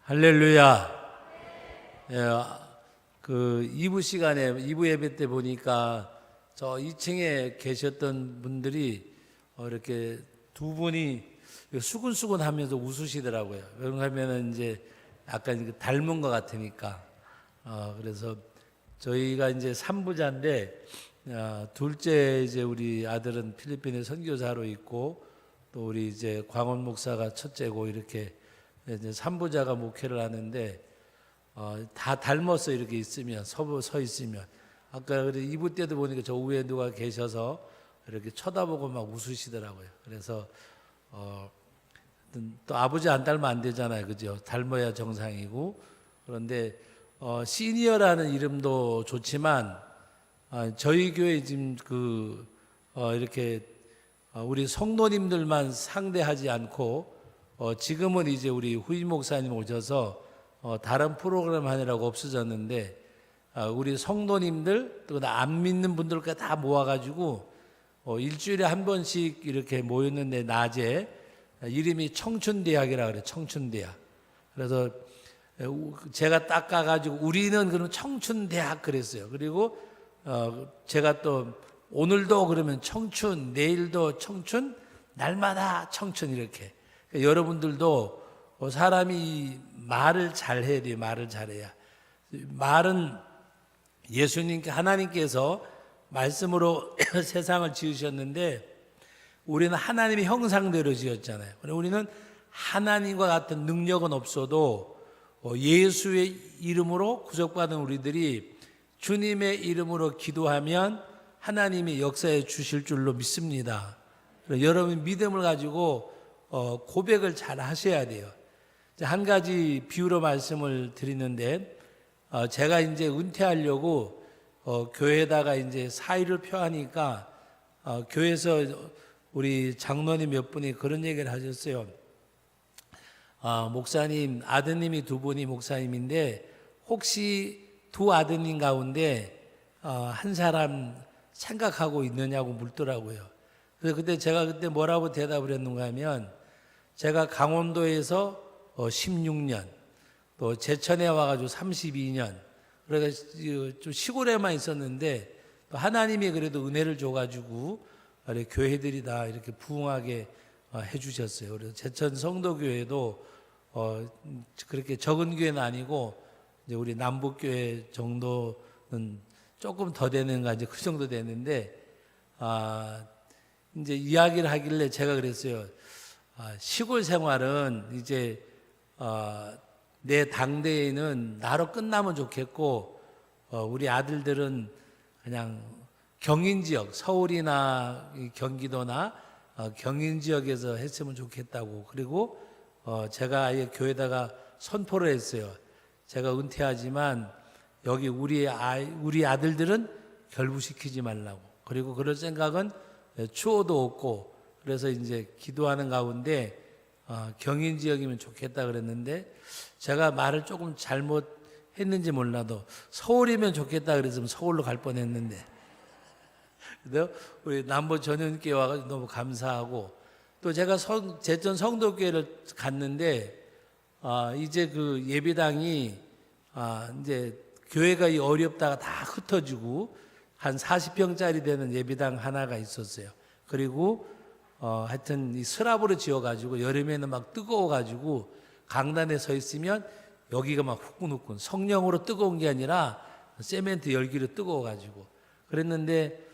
할렐루야. 예, 그 2부 시간에 2부 예배 때 보니까 저 2층에 계셨던 분들이 이렇게 두 분이 수근수근 하면서 웃으시더라고요. 왜냐하면 이제 약간 닮은 것 같으니까. 그래서 저희가 이제 3부자인데 둘째 이제 우리 아들은 필리핀에 선교사로 있고 또 우리 이제 광원 목사가 첫째고 이렇게 이제 3부자가 목회를 하는데 다 닮았어. 이렇게 있으면 서 있으면 아까 2부 때도 보니까 저 위에 누가 계셔서 이렇게 쳐다보고 막 웃으시더라고요. 그래서 또 아버지 안 닮으면 안 되잖아요, 그죠? 닮아야 정상이고. 그런데 시니어라는 이름도 좋지만 저희 교회 지금 이렇게 우리 성도님들만 상대하지 않고 지금은 이제 우리 후임 목사님 오셔서 다른 프로그램 하느라고 없어졌는데 우리 성도님들 또 안 믿는 분들까지 다 모아가지고 일주일에 한 번씩 이렇게 모였는데 낮에 이름이 청춘대학이라 그래요. 청춘대학. 그래서 제가 딱 가가지고 우리는 그럼 청춘대학 그랬어요. 그리고 제가 또 오늘도 그러면 청춘, 내일도 청춘, 날마다 청춘 이렇게. 그러니까 여러분들도 사람이 말을 잘해야 돼요. 말을 잘해야. 말은 예수님께 하나님께서 말씀으로 세상을 지으셨는데 우리는 하나님의 형상대로 지었잖아요. 우리는 하나님과 같은 능력은 없어도 예수의 이름으로 구속받은 우리들이 주님의 이름으로 기도하면 하나님이 역사해 주실 줄로 믿습니다. 여러분 믿음을 가지고 고백을 잘 하셔야 돼요. 한 가지 비유로 말씀을 드리는데 제가 이제 은퇴하려고 교회에다가 이제 사의를 표하니까 교회에서 우리 장로님 몇 분이 그런 얘기를 하셨어요. 목사님 아드님이 두 분이 목사님인데 혹시 두 아드님 가운데 한 사람 생각하고 있느냐고 묻더라고요. 그래서 그때 제가 뭐라고 대답을 했는가 하면 제가 강원도에서 16년 또 제천에 와가지고 32년 그러니까 좀 시골에만 있었는데 또 하나님이 그래도 은혜를 줘가지고 교회들이 다 이렇게 부흥하게 해주셨어요. 그래서 제천 성도교회도 그렇게 적은 교회는 아니고 이제 우리 남북교회 정도는 조금 더 되는가 이제 그 정도 되는데 이제 이야기를 하길래 제가 그랬어요. 시골 생활은 이제 내 당대에는 나로 끝나면 좋겠고 우리 아들들은 그냥 경인 지역 서울이나 경기도나 경인 지역에서 했으면 좋겠다고. 그리고 제가 아예 교회에다가 선포를 했어요. 제가 은퇴하지만 여기 우리 아들들은 결부시키지 말라고. 그리고 그럴 생각은 추호도 없고. 그래서 이제 기도하는 가운데 경인 지역이면 좋겠다 그랬는데 제가 말을 조금 잘못했는지 몰라도 서울이면 좋겠다 그랬으면 서울로 갈 뻔했는데. 그래서 우리 남부 전현교회 와가지고 너무 감사하고 또 제가 제천 성도교회를 갔는데 이제 그 예배당이 이제 교회가 어렵다가 다 흩어지고 한 40평짜리 되는 예배당 하나가 있었어요. 그리고 하여튼 이 스랍으로 지어가지고 여름에는 막 뜨거워가지고 강단에 서 있으면 여기가 막 후끈후끈 성령으로 뜨거운 게 아니라 세멘트 열기로 뜨거워가지고 그랬는데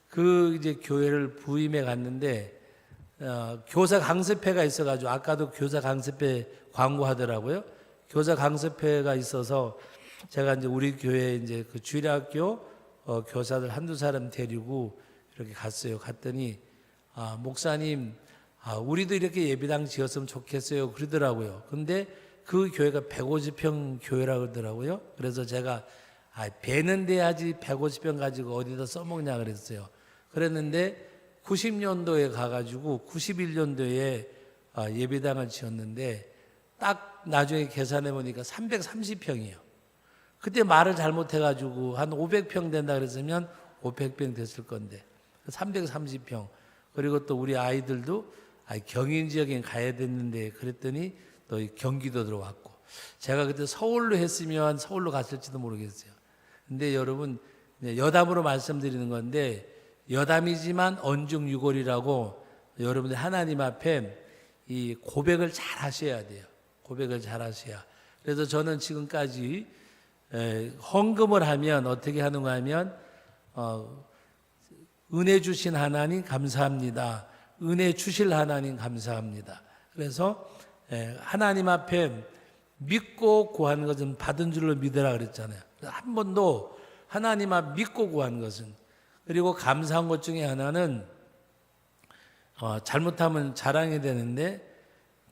그 이제 교회를 부임해 갔는데 교사 강습회가 있어가지고 아까도 교사 강습회 광고하더라고요. 교사 강습회가 있어서 제가 이제 우리 교회 이제 그 주일학교 교사들 한두 사람 데리고 이렇게 갔어요. 갔더니 목사님 우리도 이렇게 예배당 지었으면 좋겠어요 그러더라고요. 근데 그 교회가 150평 교회라고 그러더라고요. 그래서 제가 배는 돼야지 150평 가지고 어디다 써먹냐 그랬어요. 그랬는데 90년도에 가가지고 91년도에 예배당을 지었는데 딱 나중에 계산해 보니까 330평이에요. 그때 말을 잘못해가지고 한 500평 된다 그랬으면 500평 됐을 건데 330평. 그리고 또 우리 아이들도 경인 지역에 가야 됐는데 그랬더니 또 경기도 들어왔고 제가 그때 서울로 했으면 서울로 갔을지도 모르겠어요. 근데 여러분, 여담으로 말씀드리는 건데, 여담이지만 언중유골이라고 여러분들 하나님 앞에 이 고백을 잘 하셔야 돼요. 고백을 잘 하셔야. 그래서 저는 지금까지 헌금을 하면 어떻게 하는가 하면 은혜 주신 하나님 감사합니다. 은혜 주실 하나님 감사합니다. 그래서 하나님 앞에 믿고 구하는 것은 받은 줄로 믿으라 그랬잖아요. 한 번도 하나님 앞 믿고 구하는 것은, 그리고 감사한 것 중에 하나는 잘못하면 자랑이 되는데,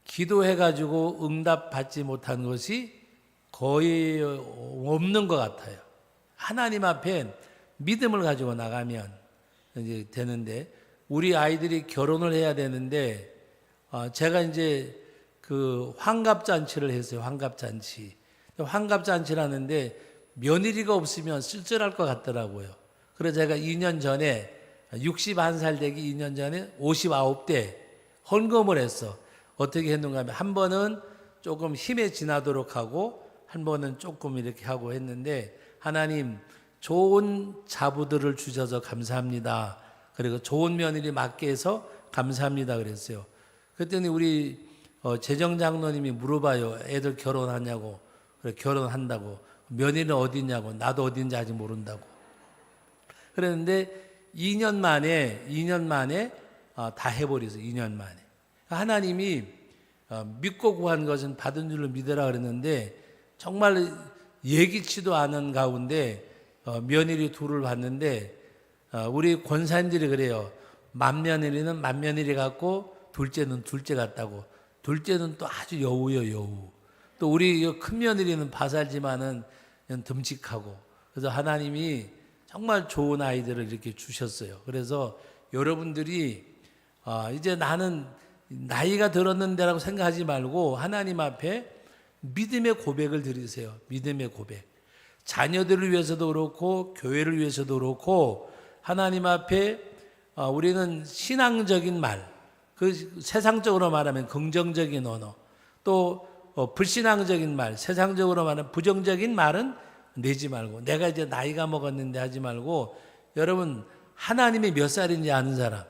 기도해가지고 응답받지 못한 것이 거의 없는 것 같아요. 하나님 앞에 믿음을 가지고 나가면 이제 되는데, 우리 아이들이 결혼을 해야 되는데, 제가 이제 그 환갑잔치를 했어요. 환갑잔치를 하는데 며느리가 없으면 쓸쓸할 것 같더라고요. 그래서 제가 2년 전에 61살 되기 2년 전에 59대 헌금을 했어. 어떻게 했는가 하면 한 번은 조금 힘에 지나도록 하고 한 번은 조금 이렇게 하고 했는데, 하나님 좋은 자부들을 주셔서 감사합니다. 그리고 좋은 며느리 맡게 해서 감사합니다 그랬어요. 그랬더니 우리 재정장로님이 물어봐요. 애들 결혼하냐고. 그래, 결혼한다고. 며느리는 어디 있냐고. 나도 어딘지 아직 모른다고. 그랬는데 2년 만에 다 해버렸어요. 2년 만에. 하나님이 믿고 구한 것은 받은 줄로 믿으라 그랬는데, 정말 예기치도 않은 가운데 며느리 둘을 봤는데, 우리 권사님들이 그래요. 맏며느리는 맏며느리 같고 둘째는 둘째 같다고. 둘째는 또 아주 여우요, 여우. 또 우리 큰 며느리는 바살지만은 듬직하고. 그래서 하나님이 정말 좋은 아이들을 이렇게 주셨어요. 그래서 여러분들이 이제 나는 나이가 들었는데라고 생각하지 말고 하나님 앞에 믿음의 고백을 드리세요. 믿음의 고백. 자녀들을 위해서도 그렇고 교회를 위해서도 그렇고 하나님 앞에 우리는 신앙적인 말, 그 세상적으로 말하면 긍정적인 언어, 또 불신앙적인 말, 세상적으로 말하면 부정적인 말은 내지 말고, 내가 이제 나이가 먹었는데 하지 말고, 여러분 하나님이 몇 살인지 아는 사람?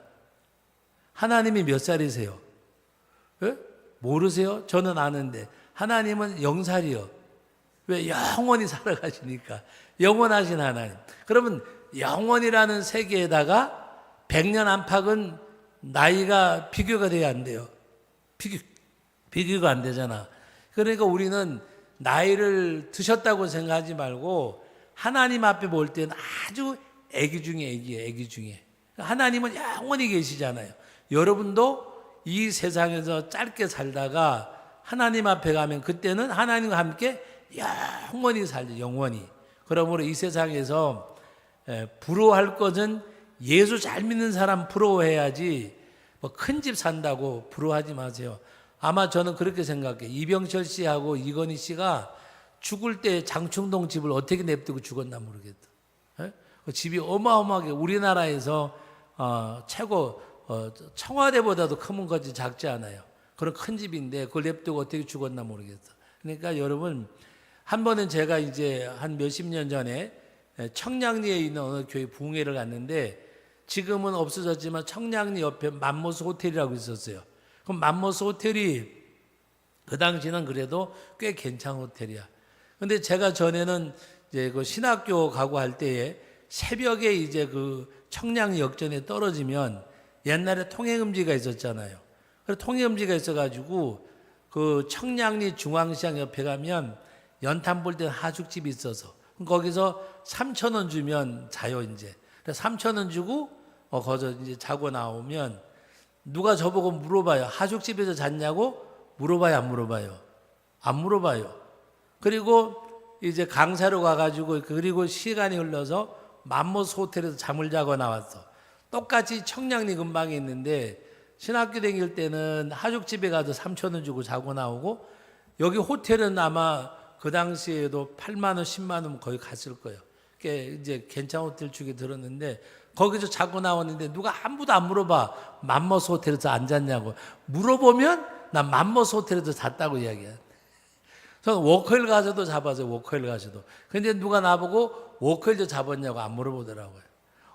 하나님이 몇 살이세요? 예? 모르세요? 저는 아는데 하나님은 0살이요. 왜? 영원히 살아가시니까. 영원하신 하나님. 그러면 영원이라는 세계에다가 100년 안팎은 나이가 비교가 돼야 안 돼요. 비교가 안 되잖아. 그러니까 우리는 나이를 드셨다고 생각하지 말고 하나님 앞에 볼 때는 아주 애기 중에 애기예요. 애기 중에. 하나님은 영원히 계시잖아요. 여러분도 이 세상에서 짧게 살다가 하나님 앞에 가면 그때는 하나님과 함께 영원히 살죠. 영원히. 그러므로 이 세상에서 부러워할 것은 예수 잘 믿는 사람 부러워해야지, 뭐 큰 집 산다고 부러워하지 마세요. 아마 저는 그렇게 생각해요. 이병철 씨하고 이건희 씨가 죽을 때 장충동 집을 어떻게 냅두고 죽었나 모르겠다. 그 집이 어마어마하게 우리나라에서 최고 청와대보다도 큰 것이 작지 않아요. 그런 큰 집인데 그걸 냅두고 어떻게 죽었나 모르겠다. 그러니까 여러분, 한 번은 제가 이제 한 몇십 년 전에 청량리에 있는 어느 교회 부흥회를 갔는데, 지금은 없어졌지만 청량리 옆에 맘모스 호텔이라고 있었어요. 그럼 맘모스 호텔이 그 당시는 그래도 꽤 괜찮은 호텔이야. 근데 제가 전에는 이제 그 신학교 가고 할 때에 새벽에 이제 그 청량리 역전에 떨어지면 옛날에 통행금지가 있었잖아요. 그래서 통행금지가 있어가지고 그 청량리 중앙시장 옆에 가면 연탄 볼 때 하숙집이 있어서 거기서 3,000원 주면 자요 이제. 3,000원 주고 거기서 이제 자고 나오면 누가 저보고 물어봐요. 하숙집에서 잤냐고 물어봐요, 안 물어봐요? 안 물어봐요. 그리고 이제 강사로 가가지고 그리고 시간이 흘러서 맘모스 호텔에서 잠을 자고 나왔어. 똑같이 청량리 근방에 있는데 신학교 다닐 때는 하숙집에 가서 3,000원 주고 자고 나오고, 여기 호텔은 아마 그 당시에도 8만 원, 10만 원 거의 갔을 거예요. 이제 괜찮은 호텔 쪽에 들었는데 거기서 자고 나왔는데 누가 아무도 안 물어봐. 맘모스 호텔에서 안 잤냐고. 물어보면 난 맘모스 호텔에서 잤다고 이야기해. 저는 워커힐 가서도 잡았어요. 워커힐 가서도. 근데 누가 나보고 워커힐도 잡았냐고 안 물어보더라고요.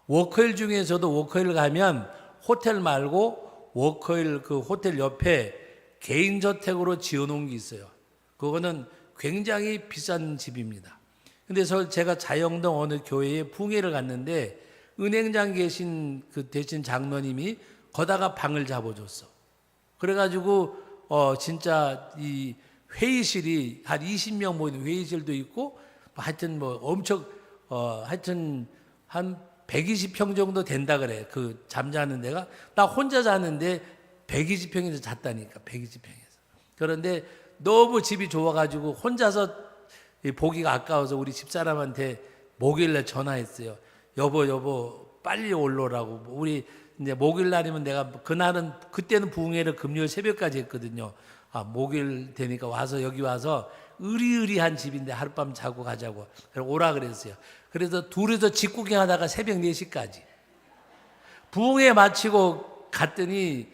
워커힐 중에서도 워커힐 가면 호텔 말고 워커힐 그 호텔 옆에 개인 저택으로 지어놓은 게 있어요. 그거는 굉장히 비싼 집입니다. 근데 제가 자영동 어느 교회에 붕회를 갔는데 은행장 계신 그 대신 장로님이 거다가 방을 잡아줬어. 그래가지고 진짜 이 회의실이 한 20명 모이는 회의실도 있고 하여튼 뭐 엄청 하여튼 한 120평 정도 된다 그래. 그 잠자는 데가 나 혼자 자는데 120평에서 잤다니까. 120평에서. 그런데 너무 집이 좋아가지고 혼자서 보기가 아까워서 우리 집사람한테 목요일날 전화했어요. 여보 빨리 올라오라고. 우리 이제 목요일 날이면 내가 그날은 그때는 부흥회를 금요일 새벽까지 했거든요. 목요일 되니까 와서 여기 와서 으리으리한 집인데 하룻밤 자고 가자고. 그래서 오라 그랬어요. 그래서 둘이서 집 구경하다가 새벽 4시까지. 부흥회 마치고 갔더니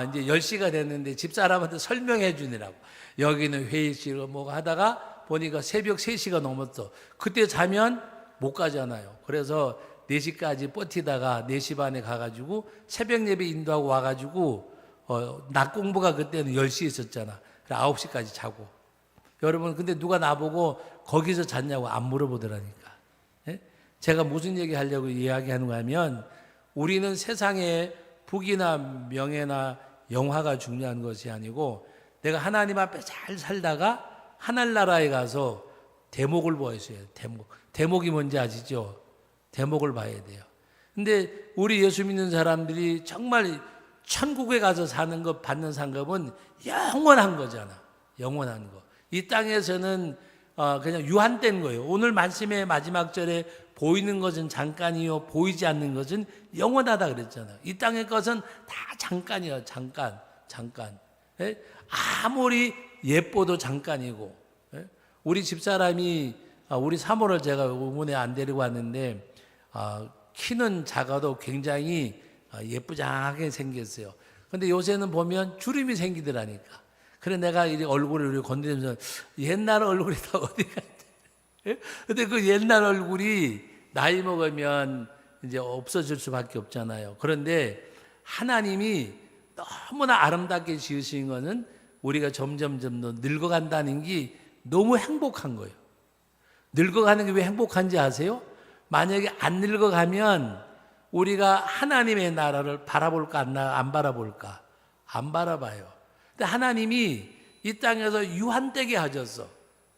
이제 10시가 됐는데 집사람한테 설명해 주느라고. 여기는 회의실로 뭐가 하다가 보니까 새벽 3시가 넘었어. 그때 자면 못 가잖아요. 그래서 4시까지 버티다가 4시 반에 가가지고 새벽 예배 인도하고 와가지고 낮 공부가 그때는 10시에 있었잖아. 그래 9시까지 자고. 여러분 근데 누가 나보고 거기서 잤냐고 안 물어보더라니까. 예? 제가 무슨 얘기 하려고 이야기하는 거 하면 우리는 세상에 부귀나 명예나 영화가 중요한 것이 아니고 내가 하나님 앞에 잘 살다가 하늘나라에 가서 대목을 보았어요. 대목이 뭔지 아시죠? 대목을 봐야 돼요. 근데 우리 예수 믿는 사람들이 정말 천국에 가서 사는 것 받는 상급은 영원한 거잖아. 영원한 거. 이 땅에서는 그냥 유한된 거예요. 오늘 말씀의 마지막 절에 보이는 것은 잠깐이요 보이지 않는 것은 영원하다 그랬잖아요. 이 땅의 것은 다 잠깐이에요. 잠깐. 예? 아무리 예뻐도 잠깐이고. 예? 우리 집사람이 우리 사모를 제가 의문에 안 데리고 왔는데 키는 작아도 굉장히 예쁘장하게 생겼어요. 근데 요새는 보면 주름이 생기더라니까. 그래 내가 이 얼굴을 건드리면서 옛날 얼굴이 다 어디 갔대. 근데 그 옛날 얼굴이 나이 먹으면 이제 없어질 수밖에 없잖아요. 그런데 하나님이 너무나 아름답게 지으신 거는 우리가 점점 더 늙어간다는 게 너무 행복한 거예요. 늙어가는 게 왜 행복한지 아세요? 만약에 안 늙어가면 우리가 하나님의 나라를 바라볼까 안 바라볼까? 안 바라봐요. 근데 하나님이 이 땅에서 유한되게 하셨어.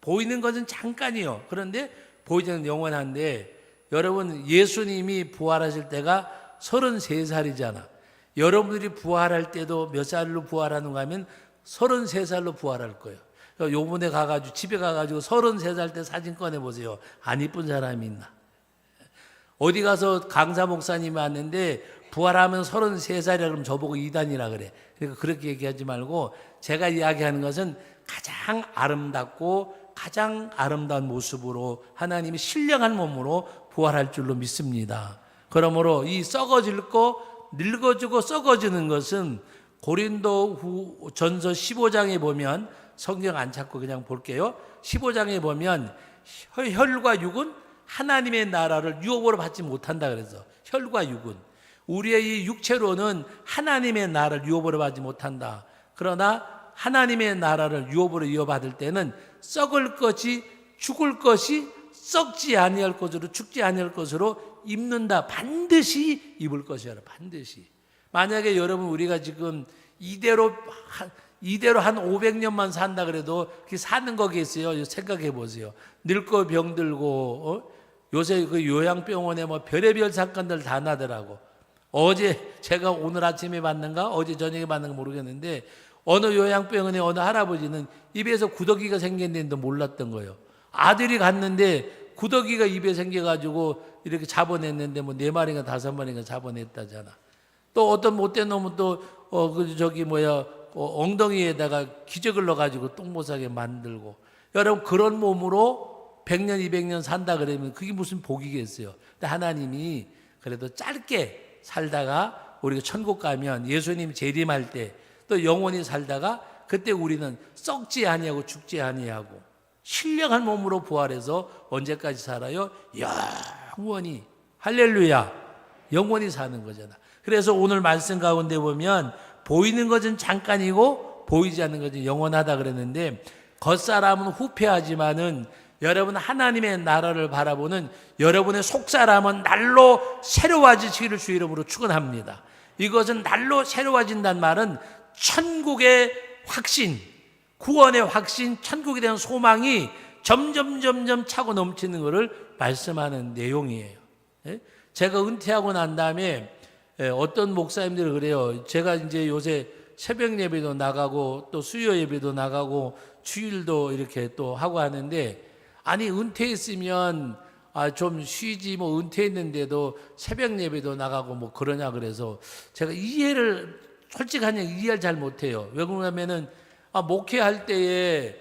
보이는 것은 잠깐이요. 그런데 보이는 영원한데 여러분 예수님이 부활하실 때가 33살이잖아. 여러분들이 부활할 때도 몇 살로 부활하는가 하면 33살로 부활할 거예요. 요번에 가가지고 집에 가가지고 33살 때 사진 꺼내보세요. 안 이쁜 사람이 있나? 어디 가서 강사 목사님이 왔는데 부활하면 33살이라 그러면 저보고 이단이라 그래. 그러니까 그렇게 얘기하지 말고 제가 이야기하는 것은 가장 아름답고 가장 아름다운 모습으로 하나님이 신령한 몸으로 부활할 줄로 믿습니다. 그러므로 이 썩어질 거 늙어지고 썩어지는 것은 고린도 전서 15장에 보면 성경 안 찾고 그냥 볼게요. 15장에 보면 혈과 육은 하나님의 나라를 유업으로 받지 못한다 그래서 혈과 육은 우리의 이 육체로는 하나님의 나라를 유업으로 받지 못한다. 그러나 하나님의 나라를 유업으로 이어받을 때는 썩을 것이 죽을 것이 썩지 아니할 것으로 죽지 아니할 것으로 입는다. 반드시 입을 것이라. 반드시. 만약에 여러분 우리가 지금 이대로 한 500년만 산다 그래도 그 사는 거 계세요. 생각해 보세요. 늙고 병들고 요새 그 요양병원에 뭐 별의별 사건들 다 나더라고. 어제 제가 오늘 아침에 봤는가 어제 저녁에 봤는가 모르겠는데 어느 요양병원에 어느 할아버지는 입에서 구더기가 생겼는데 몰랐던 거예요. 아들이 갔는데 구더기가 입에 생겨가지고 이렇게 잡아냈는데 뭐 4마리인가 5마리인가 잡아냈다잖아. 또 어떤 못된 놈은 또 엉덩이에다가 기저귀를 넣어가지고 똥모사게 만들고. 여러분 그런 몸으로 100년 200년 산다 그러면 그게 무슨 복이겠어요. 근데 하나님이 그래도 짧게 살다가 우리가 천국 가면 예수님 재림할 때 또 영원히 살다가 그때 우리는 썩지 아니하고 죽지 아니하고 신령한 몸으로 부활해서 언제까지 살아요? 영원히. 할렐루야. 영원히 사는 거잖아. 그래서 오늘 말씀 가운데 보면 보이는 것은 잠깐이고 보이지 않는 것은 영원하다 그랬는데, 겉사람은 후패하지만은 여러분 하나님의 나라를 바라보는 여러분의 속사람은 날로 새로워지시기를 주 이름으로 축원합니다. 이것은 날로 새로워진다는 말은 천국의 확신, 구원의 확신, 천국에 대한 소망이 점점 차고 넘치는 것을 말씀하는 내용이에요. 제가 은퇴하고 난 다음에 어떤 목사님들이 그래요. 제가 이제 요새 새벽 예배도 나가고 또 수요 예배도 나가고 주일도 이렇게 또 하고 하는데, 아니 은퇴했으면 좀 쉬지 뭐 은퇴했는데도 새벽 예배도 나가고 뭐 그러냐 그래서 제가 이해를 솔직하게 이해를 잘 못해요. 왜 그러냐면은 목회할 때에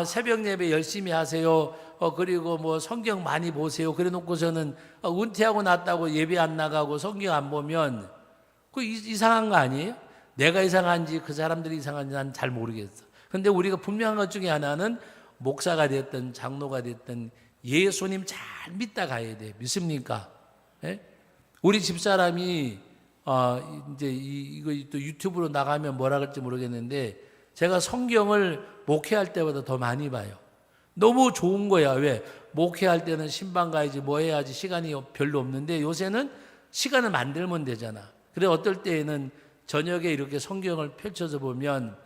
새벽 예배 열심히 하세요. 그리고 뭐 성경 많이 보세요. 그래 놓고서는 은퇴하고 났다고 예배 안 나가고 성경 안 보면 그 이상한 거 아니에요? 내가 이상한지 그 사람들이 이상한지 난 잘 모르겠어. 근데 우리가 분명한 것 중에 하나는 목사가 됐든 장로가 됐든 예수님 잘 믿다 가야 돼. 믿습니까? 예? 우리 집사람이 이제 이거 또 유튜브로 나가면 뭐라 그럴지 모르겠는데, 제가 성경을 목회할 때보다 더 많이 봐요. 너무 좋은 거야. 왜? 목회할 때는 신방 가야지 뭐 해야지 시간이 별로 없는데, 요새는 시간을 만들면 되잖아. 그래 어떨 때에는 저녁에 이렇게 성경을 펼쳐서 보면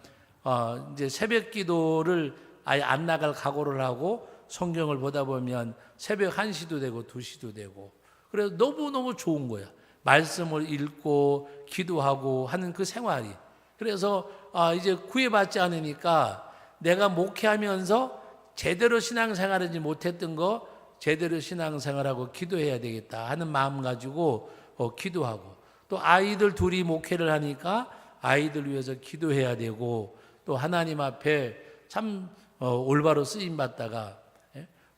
이제 새벽 기도를 아예 안 나갈 각오를 하고 성경을 보다 보면 새벽 1시도 되고 2시도 되고, 그래서 너무너무 좋은 거야. 말씀을 읽고 기도하고 하는 그 생활이. 그래서 이제 구애받지 않으니까 내가 목회하면서 제대로 신앙생활하지 못했던 거 제대로 신앙생활하고 기도해야 되겠다 하는 마음 가지고 기도하고, 또 아이들 둘이 목회를 하니까 아이들 위해서 기도해야 되고, 또 하나님 앞에 참 올바로 쓰임 받다가,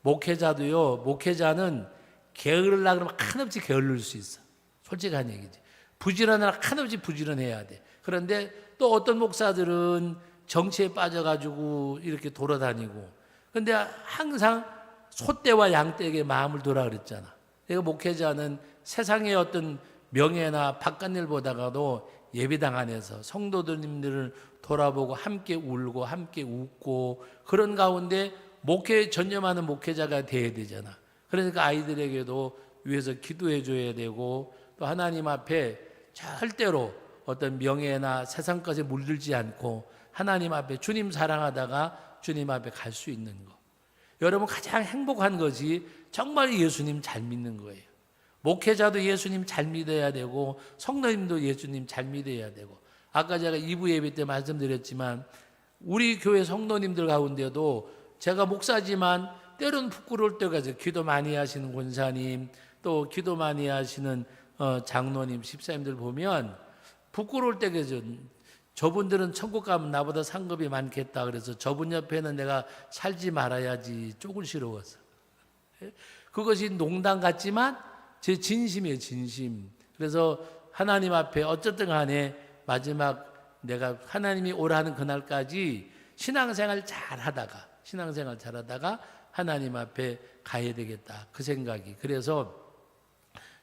목회자도요, 목회자는 게으르려고 그러면 한없이 게을릴 수 있어. 솔직한 얘기지. 부지런하라 한없이 부지런해야 돼. 그런데 또 어떤 목사들은 정치에 빠져가지고 이렇게 돌아다니고, 근데 항상 소떼와 양떼에게 마음을 두라 그랬잖아. 내가 목회자는 세상의 어떤 명예나 바깥일 보다가도 예배당 안에서 성도들님들을 돌아보고 함께 울고 함께 웃고 그런 가운데 목회에 전념하는 목회자가 돼야 되잖아. 그러니까 아이들에게도 위해서 기도해 줘야 되고, 또 하나님 앞에 절대로 어떤 명예나 세상 것에 물들지 않고 하나님 앞에 주님 사랑하다가 주님 앞에 갈 수 있는 거. 여러분 가장 행복한 것이 정말 예수님 잘 믿는 거예요. 목회자도 예수님 잘 믿어야 되고 성도님도 예수님 잘 믿어야 되고, 아까 제가 2부 예배 때 말씀드렸지만 우리 교회 성도님들 가운데도 제가 목사지만 때로는 부끄러울 때가 있어요. 기도 많이 하시는 권사님, 또 기도 많이 하시는 장로님, 집사님들 보면 부끄러울 때가 있어요. 저분들은 천국 가면 나보다 상급이 많겠다. 그래서 저분 옆에는 내가 살지 말아야지 쪼글시러웠어. 그것이 농담 같지만 제 진심이에요, 진심. 그래서 하나님 앞에 어쨌든 간에 마지막 내가 하나님이 오라는 그날까지 신앙생활 잘 하다가 하나님 앞에 가야 되겠다. 그 생각이. 그래서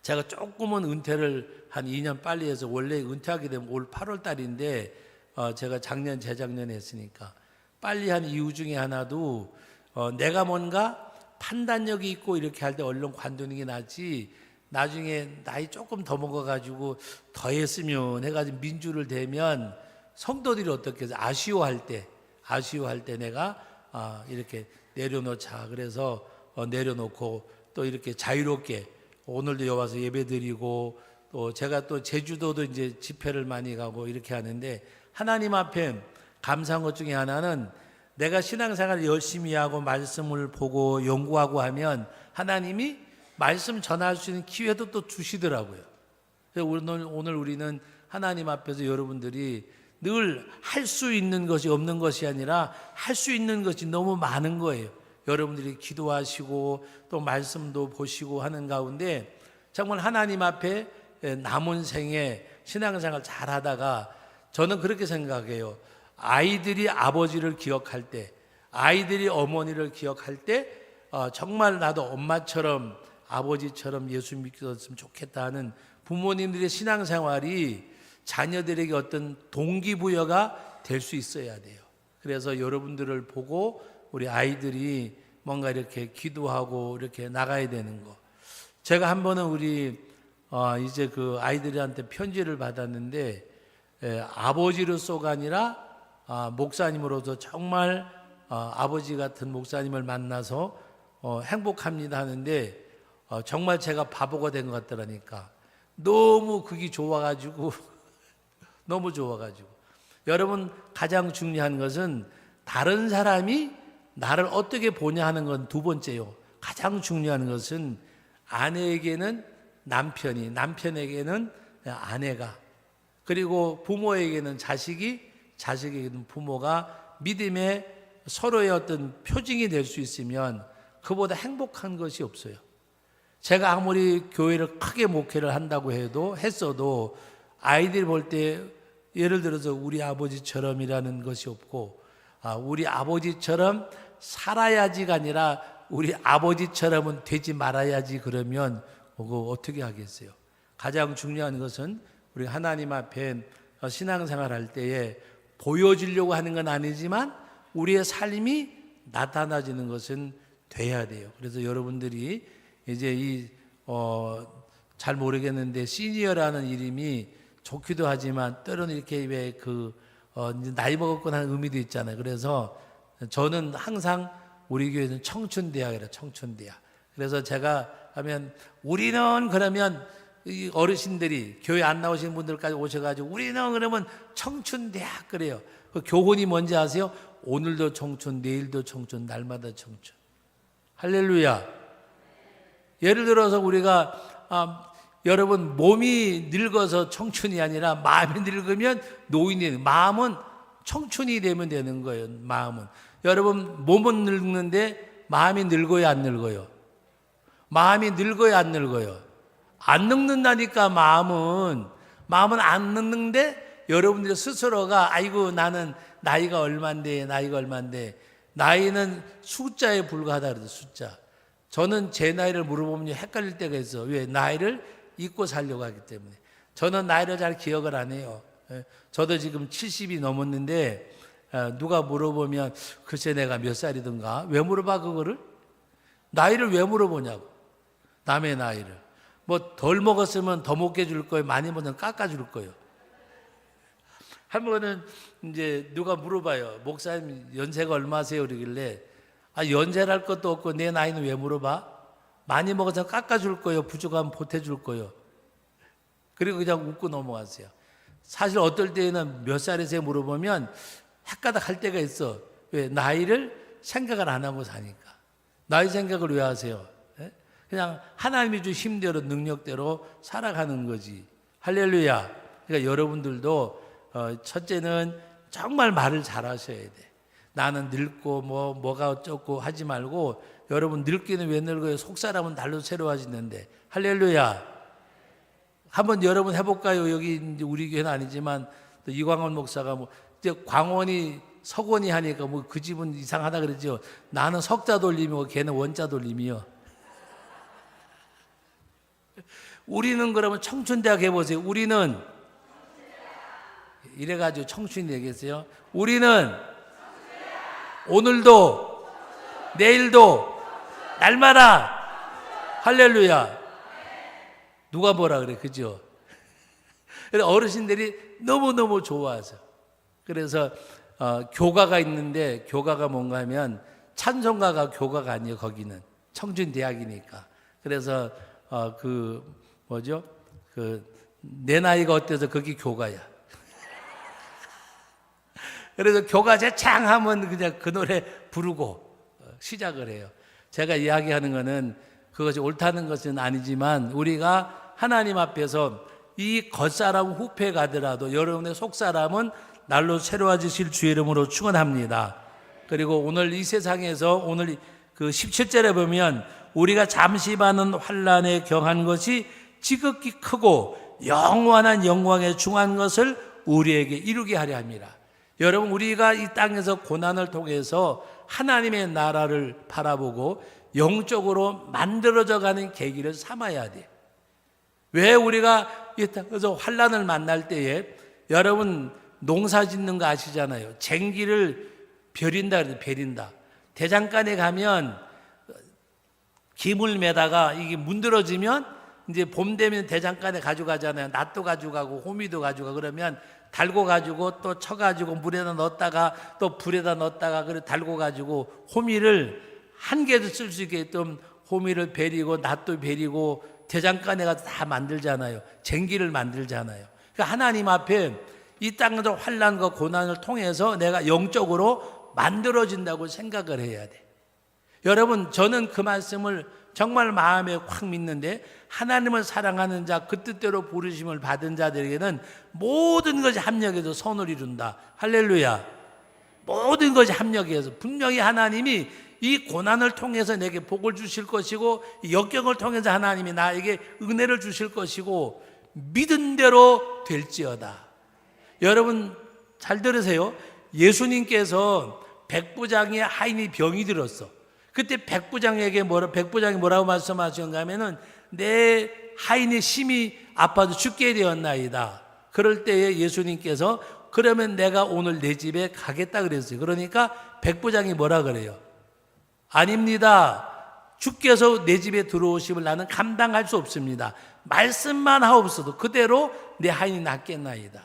제가 조금은 은퇴를 한 2년 빨리 해서, 원래 은퇴하게 되면 올 8월 달인데 제가 작년 재작년에 했으니까 빨리 한 이유 중에 하나도 내가 뭔가 판단력이 있고 이렇게 할 때 얼른 관두는 게 낫지, 나중에 나이 조금 더 먹어가지고 더 했으면 해가지고 민주를 대면 성도들이 어떻게 해서 아쉬워할 때 내가 이렇게 내려놓자. 그래서 내려놓고 또 이렇게 자유롭게 오늘도 여기 와서 예배드리고, 또 제가 또 제주도도 이제 집회를 많이 가고 이렇게 하는데, 하나님 앞에 감사한 것 중에 하나는 내가 신앙생활을 열심히 하고 말씀을 보고 연구하고 하면 하나님이 말씀 전할 수 있는 기회도 또 주시더라고요. 그래서 오늘 우리는 하나님 앞에서 여러분들이 늘 할 수 있는 것이 없는 것이 아니라 할 수 있는 것이 너무 많은 거예요. 여러분들이 기도하시고 또 말씀도 보시고 하는 가운데 정말 하나님 앞에 남은 생에 신앙생활 잘 하다가, 저는 그렇게 생각해요. 아이들이 아버지를 기억할 때, 아이들이 어머니를 기억할 때 정말 나도 엄마처럼 아버지처럼 예수 믿었으면 좋겠다 하는 부모님들의 신앙생활이 자녀들에게 어떤 동기부여가 될 수 있어야 돼요. 그래서 여러분들을 보고 우리 아이들이 뭔가 이렇게 기도하고 이렇게 나가야 되는 거. 제가 한 번은 우리 이제 그 아이들한테 편지를 받았는데 아버지로서가 아니라 목사님으로서 정말 아버지 같은 목사님을 만나서 행복합니다 하는데 정말 제가 바보가 된 것 같더라니까. 너무 그게 좋아가지고 너무 좋아가지고. 여러분, 가장 중요한 것은 다른 사람이 나를 어떻게 보냐 하는 건 두 번째요. 가장 중요한 것은 아내에게는 남편이, 남편에게는 아내가, 그리고 부모에게는 자식이, 자식에게는 부모가 믿음의 서로의 어떤 표징이 될 수 있으면 그보다 행복한 것이 없어요. 제가 아무리 교회를 크게 목회를 한다고 했어도 아이들이 볼 때 예를 들어서 우리 아버지처럼이라는 것이 없고 우리 아버지처럼 살아야지가 아니라 우리 아버지처럼은 되지 말아야지 그러면 그거 어떻게 하겠어요? 가장 중요한 것은 우리 하나님 앞에 신앙생활 할 때에 보여주려고 하는 건 아니지만 우리의 삶이 나타나지는 것은 돼야 돼요. 그래서 여러분들이 이제 잘 모르겠는데 시니어라는 이름이 좋기도 하지만 때로는 이렇게 왜 나이 먹었고 하는 의미도 있잖아요. 그래서 저는 항상 우리 교회는 청춘대학이라 청춘대학. 그래서 제가 하면 우리는 그러면 이 어르신들이 교회 안 나오시는 분들까지 오셔가지고 우리는 그러면 청춘대학 그래요. 그 교훈이 뭔지 아세요? 오늘도 청춘, 내일도 청춘, 날마다 청춘. 할렐루야. 예를 들어서 우리가 여러분 몸이 늙어서 청춘이 아니라 마음이 늙으면 노인이, 마음은 청춘이 되면 되는 거예요. 마음은. 여러분 몸은 늙는데 마음이 늙어요, 안 늙어요? 마음이 늙어요, 안 늙어요? 안 늙는다니까. 마음은 안 늙는데 여러분들 스스로가 아이고 나는 나이가 얼만데 나이는 숫자에 불과하다 그래서 숫자. 저는 제 나이를 물어보면 헷갈릴 때가 있어. 왜? 나이를 잊고 살려고 하기 때문에. 저는 나이를 잘 기억을 안 해요. 저도 지금 70이 넘었는데 누가 물어보면 글쎄 내가 몇 살이든가. 왜 물어봐 그거를? 나이를 왜 물어보냐고. 남의 나이를. 뭐 덜 먹었으면 더 먹게 줄 거예요. 많이 먹으면 깎아줄 거예요. 한 번은 이제 누가 물어봐요. 목사님 연세가 얼마세요? 그러길래 연세랄 것도 없고 내 나이는 왜 물어봐? 많이 먹어서 깎아줄 거예요. 부족하면 보태줄 거예요. 그리고 그냥 웃고 넘어갔어요. 사실 어떨 때는 몇 살이세요? 물어보면 헷가닥 할 때가 있어. 왜? 나이를 생각을 안 하고 사니까. 나이 생각을 왜 하세요? 그냥 하나님이 주신 힘대로 능력대로 살아가는 거지. 할렐루야. 그러니까 여러분들도 첫째는 정말 말을 잘 하셔야 돼. 나는 늙고 뭐가 어쩌고 하지 말고 여러분 늙기는 왜 늙어요? 속사람은 날로 새로워지는데. 할렐루야. 한번 여러분 해볼까요? 여기 이제 우리 교회는 아니지만 또 이광원 목사가 이제 광원이 석원이 하니까 그 집은 이상하다 그러죠. 나는 석자 돌림이고 걔는 원자 돌림이요. 우리는 그러면 청춘대학 해보세요. 우리는 이래가지고 청춘이 되겠어요. 우리는 오늘도 내일도 날마다 할렐루야. 누가 뭐라 그래, 그죠? 어르신들이 너무너무 좋아하죠. 그래서 교가가 있는데 교가가 뭔가 하면 찬송가가 교가가 아니에요. 거기는 청춘대학이니까. 그래서 내 나이가 어때서 그게 교가야. 그래서 교가 제창 하면 그냥 그 노래 부르고 시작을 해요. 제가 이야기하는 것은 그것이 옳다는 것은 아니지만 우리가 하나님 앞에서 이 겉사람 후패 가더라도 여러분의 속사람은 날로 새로워지실 주의 이름으로 축원합니다. 그리고 오늘 이 세상에서 오늘 그 17절에 보면 우리가 잠시 받는 환난에 경한 것이 지극히 크고 영원한 영광에 중한 것을 우리에게 이루게 하려 합니다. 여러분, 우리가 이 땅에서 고난을 통해서 하나님의 나라를 바라보고 영적으로 만들어져 가는 계기를 삼아야 돼. 왜 우리가 이 땅에서 환난을 만날 때에, 여러분 농사 짓는 거 아시잖아요. 쟁기를 벼린다 그래서 벼린다. 대장간에 가면 김을 매다가 이게 문드러지면 이제 봄 되면 대장간에 가져가잖아요. 낫도 가져가고 호미도 가져가고, 그러면 달고 가지고 또 쳐가지고 물에다 넣었다가 또 불에다 넣었다가 그래 달고 가지고 호미를 한 개도 쓸 수 있게끔 호미를 베리고 낫도 베리고 대장간에 가서 다 만들잖아요. 쟁기를 만들잖아요. 그러니까 하나님 앞에 이 땅에서 환난과 고난을 통해서 내가 영적으로 만들어진다고 생각을 해야 돼. 여러분, 저는 그 말씀을 정말 마음에 확 믿는데, 하나님을 사랑하는 자, 그 뜻대로 부르심을 받은 자들에게는 모든 것이 합력해서 선을 이룬다. 할렐루야. 모든 것이 합력해서 분명히 하나님이 이 고난을 통해서 내게 복을 주실 것이고, 이 역경을 통해서 하나님이 나에게 은혜를 주실 것이고, 믿은 대로 될지어다. 여러분 잘 들으세요. 예수님께서 백부장의 하인이 병이 들었어. 그때 백부장이 뭐라고 말씀하셨는가 하면은, 내 하인이 심히 아파도 죽게 되었나이다. 그럴 때에 예수님께서 그러면 내가 오늘 내 집에 가겠다 그랬어요. 그러니까 백부장이 뭐라 그래요? 아닙니다. 주께서 내 집에 들어오심을 나는 감당할 수 없습니다. 말씀만 하옵소도 그대로 내 하인이 낫겠나이다.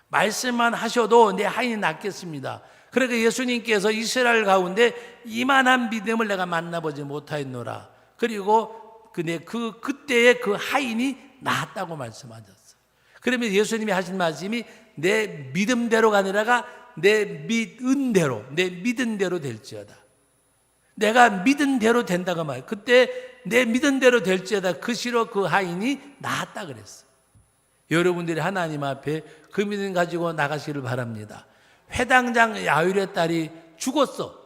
말씀만 하셔도 내 하인이 낫겠습니다. 그러니까 예수님께서 이스라엘 가운데 이만한 믿음을 내가 만나보지 못하였노라. 그리고 그때의 그 하인이 나았다고 말씀하셨어요. 그러면 예수님이 하신 말씀이 내 믿음대로가 아니라가 내 믿은 대로 될지어다. 내가 믿은 대로 된다고 말해요. 그때 내 믿은 대로 될지어다. 그 시로 그 하인이 나았다 그랬어요. 여러분들이 하나님 앞에 그 믿음 가지고 나가시기를 바랍니다. 회당장 야율의 딸이 죽었어.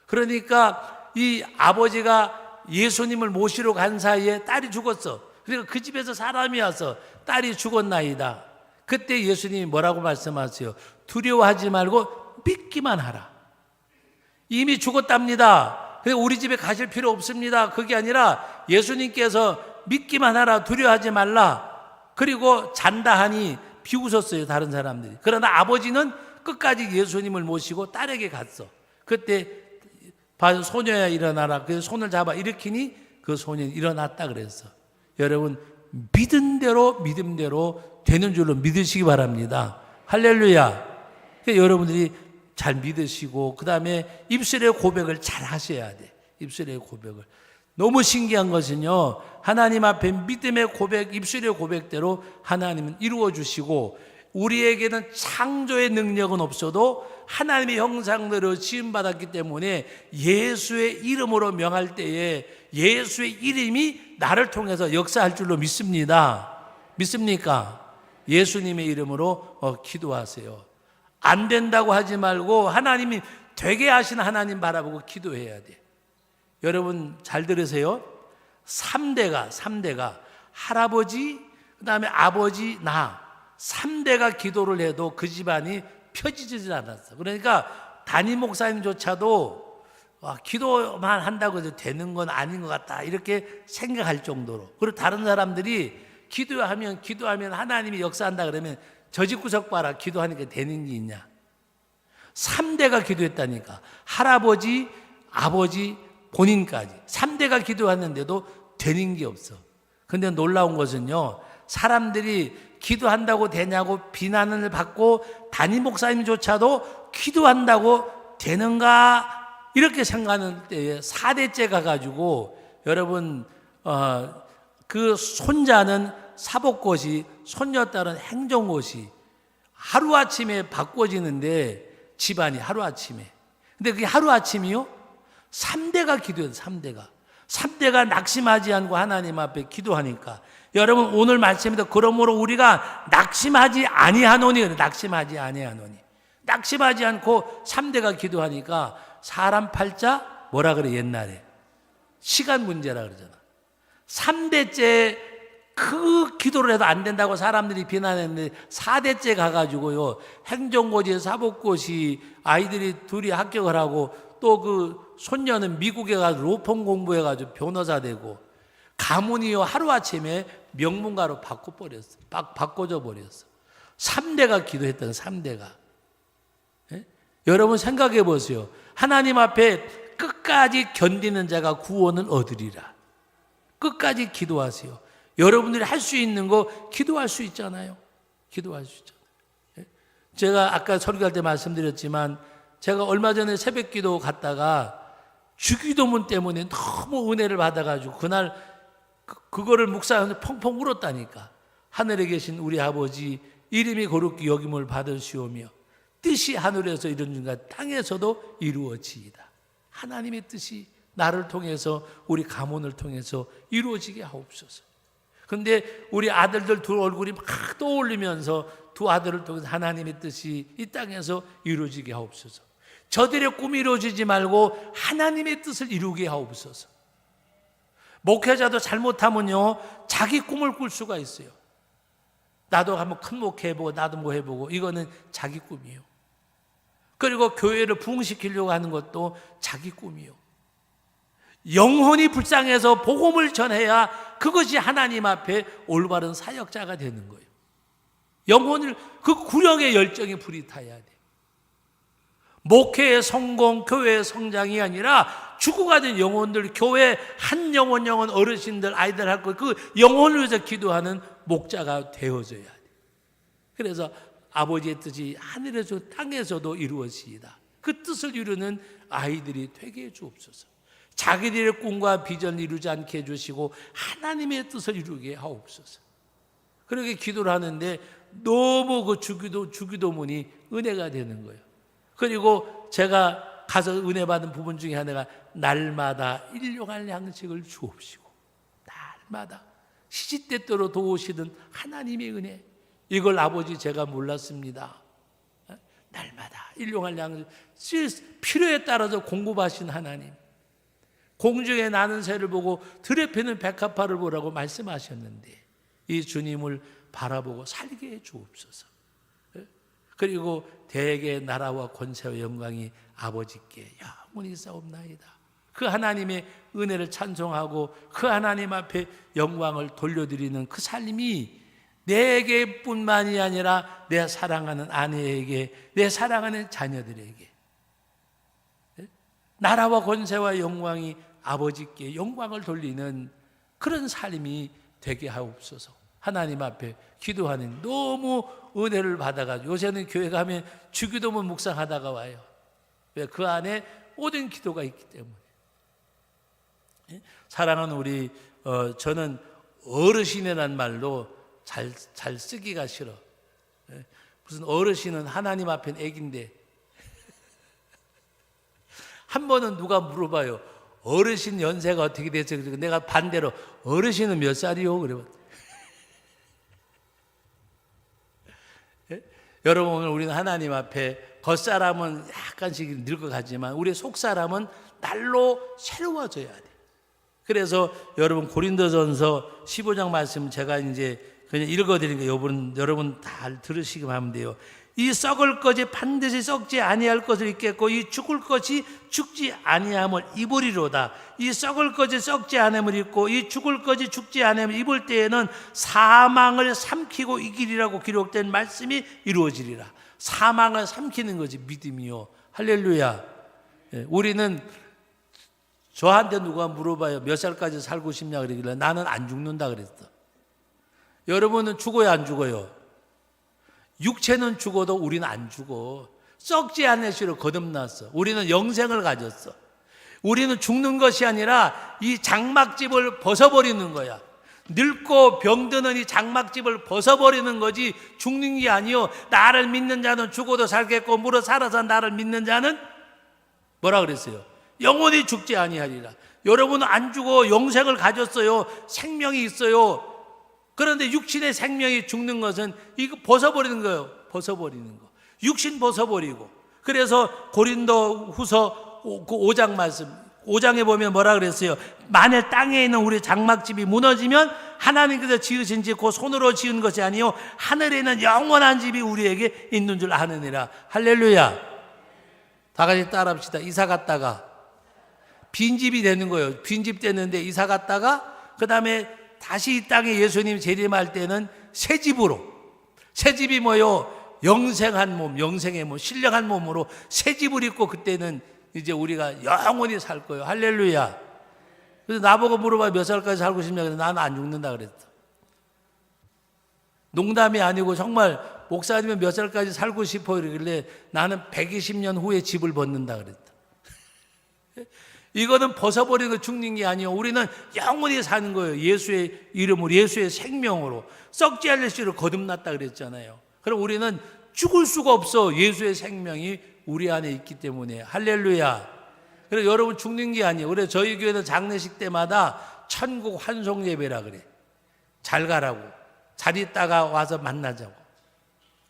그러니까 이 아버지가 예수님을 모시러 간 사이에 딸이 죽었어. 그러니까 그 집에서 사람이 와서 딸이 죽었나이다. 그때 예수님이 뭐라고 말씀하세요? 두려워하지 말고 믿기만 하라. 이미 죽었답니다. 그래서 우리 집에 가실 필요 없습니다. 그게 아니라 예수님께서 믿기만 하라, 두려워하지 말라. 그리고 잔다 하니 비웃었어요, 다른 사람들이. 그러나 아버지는 끝까지 예수님을 모시고 딸에게 갔어. 그때 소녀야 일어나라. 그래서 손을 잡아 일으키니 그 소년이 일어났다 그랬어. 여러분, 믿음대로 되는 줄로 믿으시기 바랍니다. 할렐루야. 그러니까 여러분들이 잘 믿으시고, 그 다음에 입술의 고백을 잘 하셔야 돼. 입술의 고백을. 너무 신기한 것은요, 하나님 앞에 믿음의 고백, 입술의 고백대로 하나님은 이루어 주시고, 우리에게는 창조의 능력은 없어도 하나님의 형상대로 지음받았기 때문에 예수의 이름으로 명할 때에 예수의 이름이 나를 통해서 역사할 줄로 믿습니다. 믿습니까? 예수님의 이름으로 기도하세요. 안 된다고 하지 말고 하나님이 되게 하신 하나님 바라보고 기도해야 돼. 여러분 잘 들으세요. 3대가 할아버지, 그 다음에 아버지, 나 3대가 기도를 해도 그 집안이 펴지질 않았어. 그러니까 담임 목사님조차도 기도만 한다고 해서 되는 건 아닌 것 같다 이렇게 생각할 정도로. 그리고 다른 사람들이 기도하면 하나님이 역사한다 그러면 저 집 구석 봐라, 기도하니까 되는 게 있냐. 3대가 기도했다니까. 할아버지, 아버지, 본인까지 3대가 기도했는데도 되는 게 없어. 근데 놀라운 것은요, 사람들이 기도한다고 되냐고 비난을 받고 담임 목사님조차도 기도한다고 되는가 이렇게 생각하는 때에 4대째 가가지고, 여러분 그 손자는 사복것이, 손녀딸은 행정것이 하루아침에 바꿔지는데, 집안이 하루아침에. 근데 그게 하루아침이요? 3대가 기도해요. 3대가 낙심하지 않고 하나님 앞에 기도하니까. 여러분 오늘 말씀에도 그러므로 우리가 낙심하지 아니하노니, 낙심하지 않고 3대가 기도하니까 사람 팔자 뭐라 그래 옛날에? 시간 문제라 그러잖아. 3대째 그 기도를 해도 안 된다고 사람들이 비난했는데 4대째 가가지고요, 행정고시, 사법고시 아이들이 둘이 합격을 하고, 또 그 손녀는 미국에 가서 로펌 공부해가지고 변호사 되고, 가문이요 하루아침에 명문가로 바꿔줘 버렸어. 3대가 기도했던 3대가. 예? 여러분 생각해 보세요. 하나님 앞에 끝까지 견디는 자가 구원을 얻으리라. 끝까지 기도하세요. 여러분들이 할 수 있는 거 기도할 수 있잖아요. 기도할 수 있잖아요. 예? 제가 아까 설교할 때 말씀드렸지만, 제가 얼마 전에 새벽기도 갔다가 주기도문 때문에 너무 은혜를 받아가지고 그날 그거를 묵상하면서 펑펑 울었다니까. 하늘에 계신 우리 아버지 이름이 거룩히 여김을 받으시오며 뜻이 하늘에서 이루어진가 땅에서도 이루어지이다. 하나님의 뜻이 나를 통해서, 우리 가문을 통해서 이루어지게 하옵소서. 근데 우리 아들들 둘 얼굴이 막 떠올리면서 두 아들을 통해서 하나님의 뜻이 이 땅에서 이루어지게 하옵소서. 저들의 꿈이 이루어지지 말고 하나님의 뜻을 이루게 하옵소서. 목회자도 잘못하면요, 자기 꿈을 꿀 수가 있어요. 나도 한번 큰 목회해보고 나도 뭐 해보고, 이거는 자기 꿈이에요. 그리고 교회를 부흥시키려고 하는 것도 자기 꿈이요. 영혼이 불쌍해서 복음을 전해야 그것이 하나님 앞에 올바른 사역자가 되는 거예요. 영혼을, 그 구력의 열정이 불이 타야 돼. 목회의 성공, 교회의 성장이 아니라 죽어가는 영혼들, 교회 한 영혼 어르신들, 아이들 할 것, 그 영혼을 위해서 기도하는 목자가 되어져야 돼. 그래서 아버지의 뜻이 하늘에서 땅에서도 이루어지이다. 그 뜻을 이루는 아이들이 되게 해 주옵소서. 자기들의 꿈과 비전을 이루지 않게 해주시고 하나님의 뜻을 이루게 하옵소서. 그렇게 기도를 하는데 너무 그 주기도문이 은혜가 되는 거예요. 그리고 제가 가서 은혜 받은 부분 중에 하나가 날마다 일용할 양식을 주옵시고, 날마다 시시때때로 도우시는 하나님의 은혜, 이걸 아버지 제가 몰랐습니다. 날마다 일용할 양식, 필요에 따라서 공급하신 하나님, 공중에 나는 새를 보고 들에 피는 백합화를 보라고 말씀하셨는데 이 주님을 바라보고 살게 해 주옵소서. 그리고 대개 나라와 권세와 영광이 아버지께 영원히 있사옵나이다. 그 하나님의 은혜를 찬송하고 그 하나님 앞에 영광을 돌려드리는 그 삶이 내게뿐만이 아니라 내 사랑하는 아내에게, 내 사랑하는 자녀들에게, 나라와 권세와 영광이 아버지께 영광을 돌리는 그런 삶이 되게 하옵소서. 하나님 앞에 기도하는, 너무 은혜를 받아가지고 요새는 교회 가면 주기도문 묵상하다가 와요. 왜? 그 안에 모든 기도가 있기 때문에. 사랑하는 우리, 저는 어르신이라는 말로 잘 쓰기가 싫어. 무슨 어르신은 하나님 앞엔 애기인데. 한 번은 누가 물어봐요. 어르신 연세가 어떻게 됐어요? 그래서 내가 반대로 어르신은 몇 살이요? 그래요. 여러분, 오늘 우리는 하나님 앞에 겉사람은 약간씩 늙어가지만 우리 속사람은 날로 새로워져야 돼. 그래서 여러분 고린도전서 15장 말씀 제가 이제 그냥 읽어드리니까 여러분 다 들으시기만 하면 돼요. 이 썩을 것이 반드시 썩지 아니할 것을 입겠고 이 죽을 것이 죽지 아니함을 입으리로다. 이 썩을 것이 썩지 아니함을 입고 이 죽을 것이 죽지 아니함을 입을 때에는 사망을 삼키고 이기리라고 기록된 말씀이 이루어지리라. 사망을 삼키는 거지, 믿음이요. 할렐루야. 우리는, 저한테 누가 물어봐요. 몇 살까지 살고 싶냐 그러길래 나는 안 죽는다 그랬어. 여러분은 죽어요, 안 죽어요? 육체는 죽어도 우리는 안 죽어. 썩지 않을 시로 거듭났어. 우리는 영생을 가졌어. 우리는 죽는 것이 아니라 이 장막집을 벗어버리는 거야. 늙고 병드는 이 장막집을 벗어버리는 거지 죽는 게 아니요. 나를 믿는 자는 죽어도 살겠고 물어 살아서 나를 믿는 자는 뭐라 그랬어요? 영원히 죽지 아니하리라. 여러분은 안 죽어. 영생을 가졌어요. 생명이 있어요. 그런데 육신의 생명이 죽는 것은 이거 벗어버리는 거예요. 벗어버리는 거. 육신 벗어버리고. 그래서 고린도 후서 5장 말씀, 5장에 보면 뭐라 그랬어요? 만일 땅에 있는 우리 장막집이 무너지면 하나님께서 지으신 집 그 손으로 지은 것이 아니요 하늘에 있는 영원한 집이 우리에게 있는 줄 아느니라. 할렐루야. 다 같이 따라합시다. 이사 갔다가 빈집이 되는 거예요. 빈집 됐는데 이사 갔다가 그 다음에 다시 이 땅에 예수님 재림할 때는 새 집으로, 새 집이 뭐요? 영생한 몸, 영생의 몸, 신령한 몸으로 새 집을 입고 그때는 이제 우리가 영원히 살 거예요. 할렐루야. 그래서 나보고 물어봐 몇 살까지 살고 싶냐? 그래서 나는 안 죽는다 그랬어. 농담이 아니고 정말 목사님은 몇 살까지 살고 싶어 이러길래 나는 120년 후에 집을 벗는다 그랬다. 이거는 벗어버리고 죽는 게 아니에요. 우리는 영원히 사는 거예요. 예수의 이름으로, 예수의 생명으로. 썩지 않을 씨를 거듭났다 그랬잖아요. 그럼 우리는 죽을 수가 없어. 예수의 생명이 우리 안에 있기 때문에. 할렐루야. 그래서 여러분 죽는 게 아니에요. 그래서 저희 교회는 장례식 때마다 천국 환송 예배라 그래. 잘 가라고. 잘 있다가 와서 만나자고.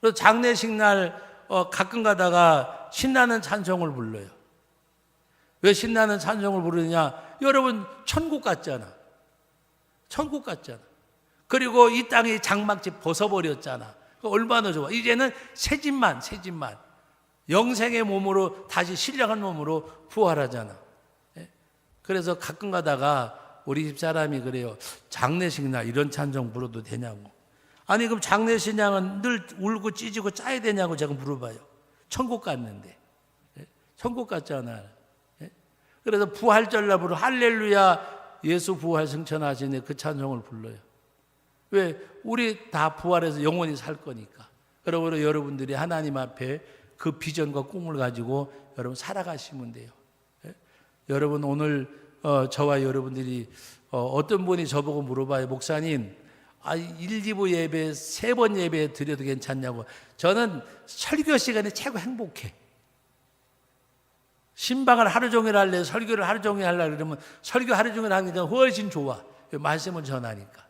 그래서 장례식 날 가끔 가다가 신나는 찬송을 불러요. 왜 신나는 찬송을 부르느냐? 여러분 천국 같잖아. 천국 같잖아. 그리고 이 땅의 장막집 벗어버렸잖아. 얼마나 좋아. 이제는 새 집만 영생의 몸으로 다시 신령한 몸으로 부활하잖아. 그래서 가끔 가다가 우리 집사람이 그래요. 장례식 날 이런 찬송 불러도 되냐고. 아니 그럼 장례식장은 늘 울고 찢고 짜야 되냐고 제가 물어봐요. 천국 갔는데. 천국 갔잖아. 그래서 부활절날 부르 할렐루야 예수 부활 승천하시네 그 찬송을 불러요. 왜? 우리 다 부활해서 영원히 살 거니까. 그러므로 여러분들이 하나님 앞에 그 비전과 꿈을 가지고 여러분 살아가시면 돼요. 여러분 오늘 저와 여러분들이 어떤 분이 저보고 물어봐요. 목사님 1, 2부 예배 3번 예배 드려도 괜찮냐고. 저는 설교 시간에 최고 행복해. 신방을 하루 종일 할래, 설교를 하루 종일 하려고 그러면 설교 하루 종일 하는 게 훨씬 좋아. 말씀을 전하니까.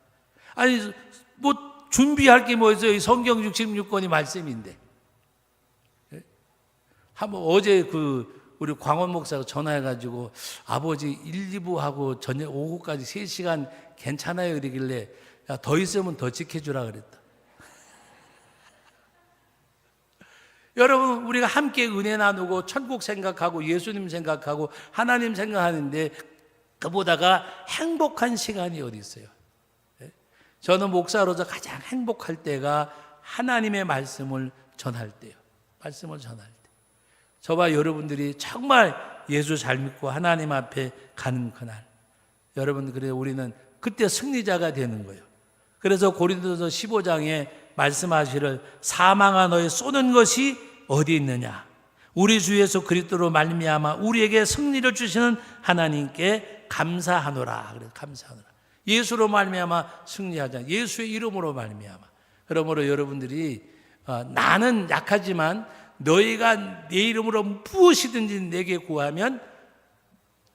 아니, 뭐 준비할 게 뭐 있어요? 성경 66권이 말씀인데. 한번 어제 우리 광원 목사가 전화해가지고 아버지 1, 2부 하고 저녁 오후까지 3시간 괜찮아요? 이러길래 야, 더 있으면 더 지켜주라 그랬다. 여러분 우리가 함께 은혜 나누고 천국 생각하고 예수님 생각하고 하나님 생각하는데 그보다가 행복한 시간이 어디 있어요? 저는 목사로서 가장 행복할 때가 하나님의 말씀을 전할 때요. 말씀을 전할 때. 저와 여러분들이 정말 예수 잘 믿고 하나님 앞에 가는 그날. 여러분 그래 우리는 그때 승리자가 되는 거예요. 그래서 고린도서 15장에 말씀하시를 사망아 너희 쏘는 것이 어디 있느냐? 우리 주 예수 그리스도로 말미암아 우리에게 승리를 주시는 하나님께 감사하노라. 그래 감사하노라. 예수로 말미암아 승리하자. 예수의 이름으로 말미암아. 그러므로 여러분들이 나는 약하지만 너희가 내 이름으로 무엇이든지 내게 구하면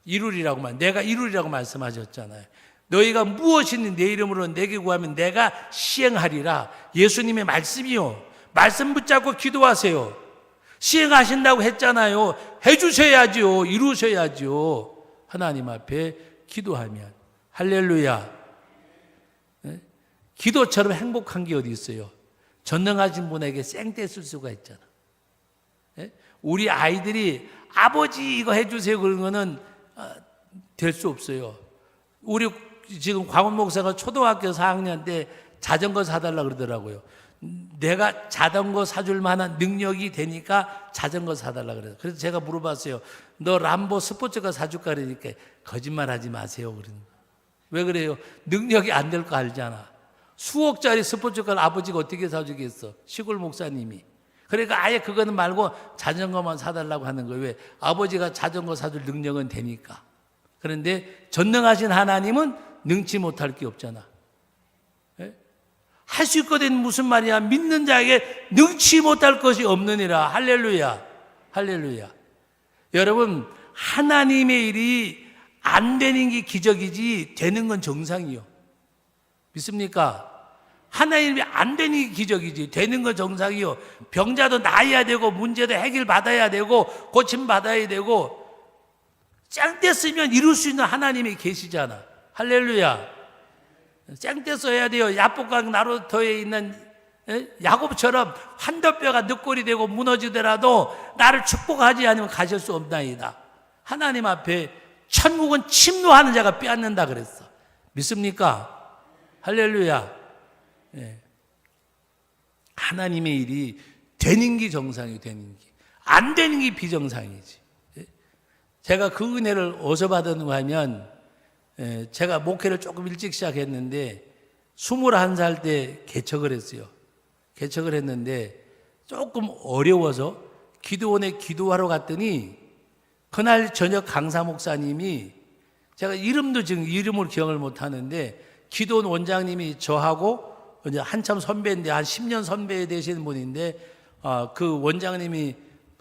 이루리라고만 내가 이루리라고 말씀하셨잖아요. 너희가 무엇이든 내 이름으로 내게 구하면 내가 시행하리라. 예수님의 말씀이요. 말씀 붙잡고 기도하세요. 시행하신다고 했잖아요. 해주셔야죠. 이루셔야죠. 하나님 앞에 기도하면. 할렐루야. 네? 기도처럼 행복한 게 어디 있어요? 전능하신 분에게 쌩떼 쓸 수가 있잖아. 네? 우리 아이들이 아버지 이거 해주세요 그런 거는 될 수 없어요. 우리 지금 광원 목사가 초등학교 4학년 때 자전거 사달라 그러더라고요. 내가 자전거 사줄 만한 능력이 되니까 자전거 사달라 그래요. 그래서 제가 물어봤어요. 너 람보 스포츠카 사줄까 그러니까 거짓말하지 마세요. 그러는 거예요. 왜 그래요? 능력이 안 될 거 알잖아. 수억짜리 스포츠카를 아버지가 어떻게 사주겠어? 시골 목사님이. 그러니까 아예 그거는 말고 자전거만 사달라고 하는 거예요. 왜? 아버지가 자전거 사줄 능력은 되니까. 그런데 전능하신 하나님은 능치 못할 게 없잖아. 할 수 있거든. 무슨 말이야? 믿는 자에게 능치 못할 것이 없느니라. 할렐루야. 할렐루야. 여러분 하나님의 일이 안 되는 게 기적이지 되는 건 정상이요. 믿습니까? 하나님이 안 되는 게 기적이지 되는 건 정상이요. 병자도 나아야 되고 문제도 해결받아야 되고 고침받아야 되고 짱 됐으면 이룰 수 있는 하나님이 계시잖아. 할렐루야. 생떼 써야 돼요. 야복강 나루터에 있는 야곱처럼 한뼘뼈가 늑골이 되고 무너지더라도 나를 축복하지 않으면 가실 수 없나이다. 하나님 앞에 천국은 침노하는 자가 빼앗는다 그랬어. 믿습니까? 할렐루야. 하나님의 일이 되는 게 정상이 되는 게, 안 되는 게 비정상이지. 제가 그 은혜를 어디서 받았는가 하면, 제가 목회를 조금 일찍 시작했는데 21살 때 개척을 했어요. 개척을 했는데 조금 어려워서 기도원에 기도하러 갔더니 그날 저녁 강사 목사님이, 제가 이름도 지금 이름을 기억을 못 하는데, 기도원 원장님이 저하고 이제 한참 선배인데 한 10년 선배 되시는 분인데, 그 원장님이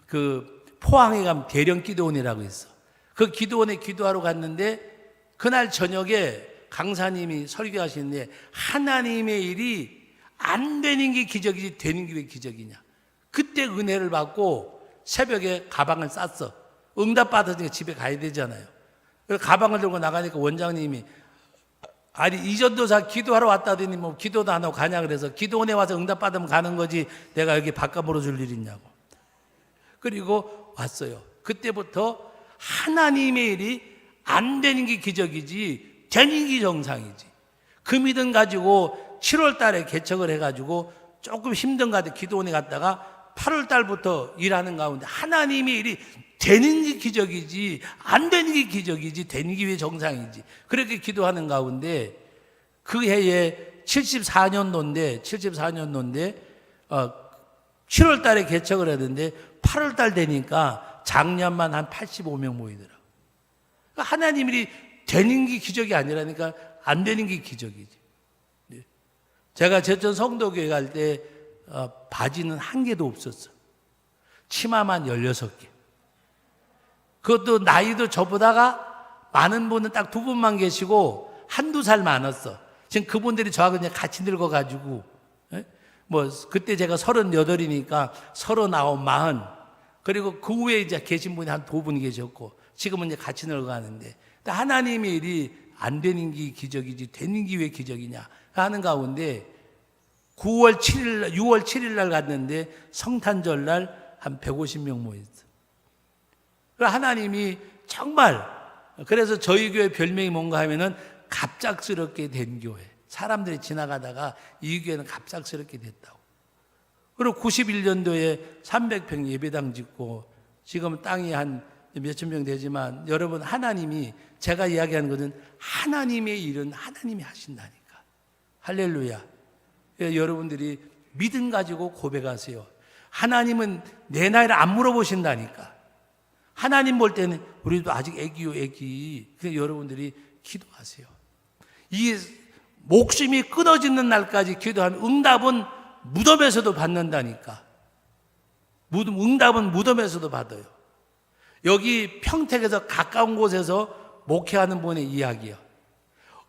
그 포항에 가면 대령 기도원이라고 있어. 그 기도원에 기도하러 갔는데 그날 저녁에 강사님이 설교하시는데, 하나님의 일이 안 되는 게 기적이지 되는 게 왜 기적이냐. 그때 은혜를 받고 새벽에 가방을 쌌어. 응답 받으니까 집에 가야 되잖아요. 그래서 가방을 들고 나가니까 원장님이, 아니 이전도사 기도하러 왔다더니 뭐 기도도 안 하고 가냐 그래서, 기도원에 와서 응답 받으면 가는 거지 내가 여기 밥값 벌어줄 일 있냐고. 그리고 왔어요. 그때부터 하나님의 일이 안 되는 게 기적이지 되는 게 정상이지. 그 믿음 가지고 7월 달에 개척을 해가지고 조금 힘든 가 기도원에 갔다가 8월 달부터 일하는 가운데 하나님의 일이 되는 게 기적이지 안 되는 게 기적이지 되는 게 왜 정상이지. 그렇게 기도하는 가운데 그 해에 74년도인데 7월 달에 개척을 했는데 8월 달 되니까 작년만 한 85명 모이더라고요. 그러니까 하나님 일이 되는 게 기적이 아니라니까 안 되는 게 기적이지. 제가 제천 성도교회 갈 때 바지는 한 개도 없었어. 치마만 16개. 그것도 나이도 저보다가 많은 분은 딱 2분만 계시고 한두 살 많았어. 지금 그분들이 저하고 그냥 같이 늙어가지고, 뭐 그때 제가 38이니까 39, 40. 그리고 그 후에 이제 계신 분이 한 2분 계셨고, 지금은 이제 같이 늙어가는데, 하나님의 일이 안 되는 게 기적이지 되는 게 왜 기적이냐 하는 가운데 6월 7일 날 갔는데 성탄절 날 한 150명 모였어. 하나님이 정말, 그래서 저희 교회 별명이 뭔가 하면은 갑작스럽게 된 교회. 사람들이 지나가다가 이 교회는 갑작스럽게 됐다고. 그리고 91년도에 300평 예배당 짓고 지금 땅이 한 몇천 평 되지만, 여러분 하나님이, 제가 이야기하는 것은 하나님의 일은 하나님이 하신다니까. 할렐루야. 여러분들이 믿음 가지고 고백하세요. 하나님은 내 나이를 안 물어보신다니까. 하나님 볼 때는 우리도 아직 애기요 애기. 그래서 여러분들이 기도하세요. 이 목숨이 끊어지는 날까지 기도하면 응답은 무덤에서도 받는다니까. 응답은 무덤에서도 받아요. 여기 평택에서 가까운 곳에서 목회하는 분의 이야기예요.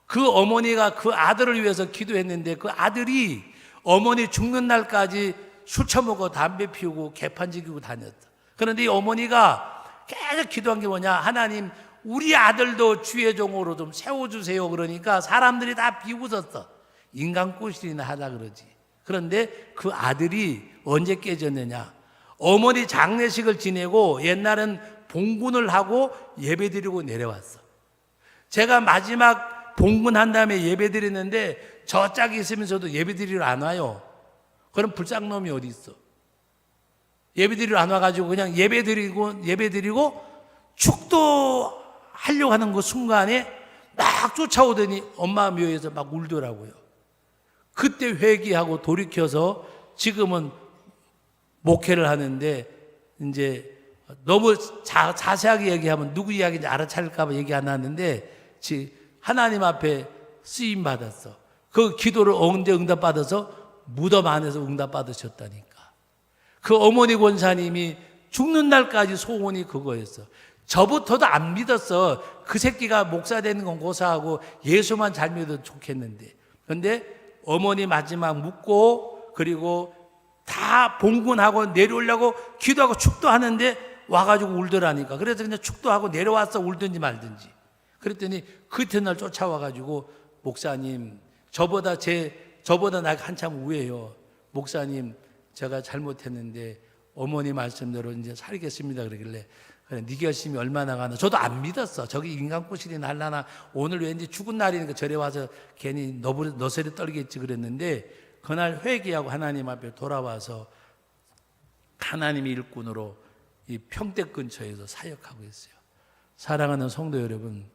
그 어머니가 그 아들을 위해서 기도했는데 그 아들이 어머니 죽는 날까지 술 처먹고 담배 피우고 개판 지기고 다녔다. 그런데 이 어머니가 계속 기도한 게 뭐냐. 하나님, 우리 아들도 주의 종으로 좀 세워주세요. 그러니까 사람들이 다 비웃었어. 인간 꼴이나 하다 그러지. 그런데 그 아들이 언제 깨졌느냐. 어머니 장례식을 지내고 옛날엔 봉군을 하고 예배드리고 내려왔어. 제가 마지막 봉군한 다음에 예배드리는데 저 짝이 있으면서도 예배드리러 안 와요. 그럼 불쌍놈이 어디 있어? 예배드리러 안 와가지고 그냥 예배드리고 축도하려고 하는 그 순간에 막 쫓아오더니 엄마 묘에서 막 울더라고요. 그때 회개하고 돌이켜서 지금은 목회를 하는데, 이제 너무 자세하게 얘기하면 누구 이야기인지 알아차릴까 봐 얘기 안 하는데, 하나님 앞에 쓰임 받았어. 그 기도를 언제 응답 받아서 무덤 안에서 응답 받으셨다니까. 그 어머니 권사님이 죽는 날까지 소원이 그거였어. 저부터도 안 믿었어. 그 새끼가 목사 되는 건 고사하고 예수만 잘 믿어도 좋겠는데. 그런데 어머니 마지막 묻고 그리고 다 봉군하고 내려오려고 기도하고 축도하는데 와가지고 울더라니까. 그래서 그냥 축도하고 내려왔어. 울든지 말든지. 그랬더니 그 이튿날 쫓아와가지고 목사님, 저보다 나 한참 우회요. 목사님, 제가 잘못했는데 어머니 말씀대로 이제 살겠습니다. 그러길래 그래, 네 결심이 얼마나 가나. 저도 안 믿었어. 저기 인간꼬실이 날라나. 오늘 왠지 죽은 날이니까 절에 와서 괜히 너스레 떨겠지 그랬는데 그날 회개하고 하나님 앞에 돌아와서 하나님의 일꾼으로 이 평택 근처에서 사역하고 있어요. 사랑하는 성도 여러분,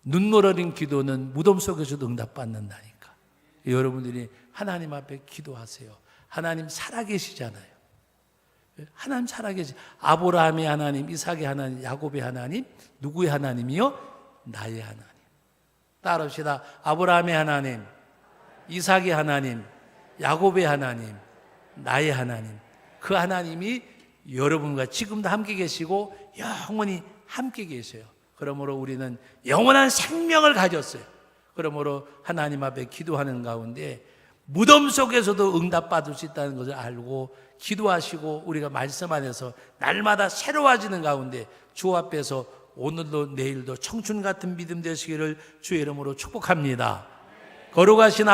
눈물 어린 기도는 무덤 속에서도 응답받는다니까. 여러분들이 하나님 앞에 기도하세요. 하나님 살아계시잖아요. 하나님 살아계시. 아브라함의 하나님, 이삭의 하나님, 야곱의 하나님, 누구의 하나님이요? 나의 하나님. 따라합시다. 아브라함의 하나님, 이삭의 하나님, 야곱의 하나님, 나의 하나님. 그 하나님이 여러분과 지금도 함께 계시고 영원히 함께 계세요. 그러므로 우리는 영원한 생명을 가졌어요. 그러므로 하나님 앞에 기도하는 가운데 무덤 속에서도 응답받을 수 있다는 것을 알고 기도하시고 우리가 말씀 안에서 날마다 새로워지는 가운데 주 앞에서 오늘도 내일도 청춘 같은 믿음 되시기를 주의 이름으로 축복합니다. 거룩하신